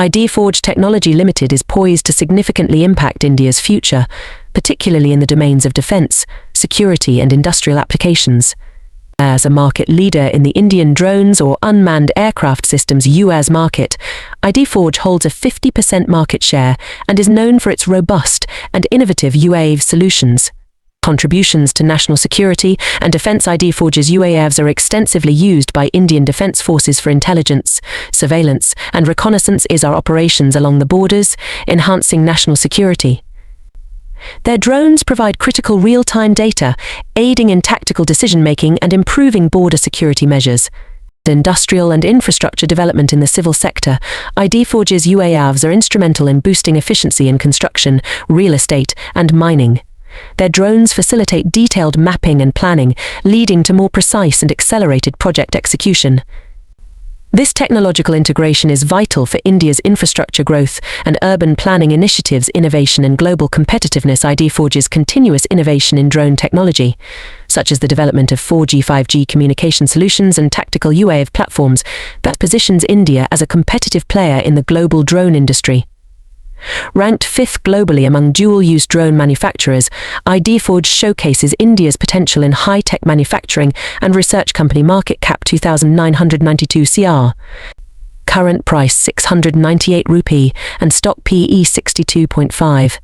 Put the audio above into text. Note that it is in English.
IdeaForge Technology Limited is poised to significantly impact India's future, particularly in the domains of defence, security and industrial applications. As a market leader in the Indian drones or unmanned aircraft systems UAS market, IdeaForge holds a 50% market share and is known for its robust and innovative UAV solutions. Contributions to national security and defence. IdeaForge's UAVs are extensively used by Indian Defence Forces for intelligence, surveillance and reconnaissance in our operations along the borders, enhancing national security. Their drones provide critical real-time data, aiding in tactical decision-making and improving border security measures. Industrial and infrastructure development in the civil sector. IdeaForge's UAVs are instrumental in boosting efficiency in construction, real estate and mining. Their drones facilitate detailed mapping and planning, leading to more precise and accelerated project execution. This technological integration is vital for India's infrastructure growth and urban planning initiatives, innovation and global competitiveness. IdeaForge's continuous innovation in drone technology, such as the development of 4G, 5G communication solutions and tactical UAV platforms, that positions India as a competitive player in the global drone industry. Ranked 5th globally among dual-use drone manufacturers, IdeaForge showcases India's potential in high-tech manufacturing and research. Company market cap 2,992 crore. Current price 698 rupee and stock PE 62.5.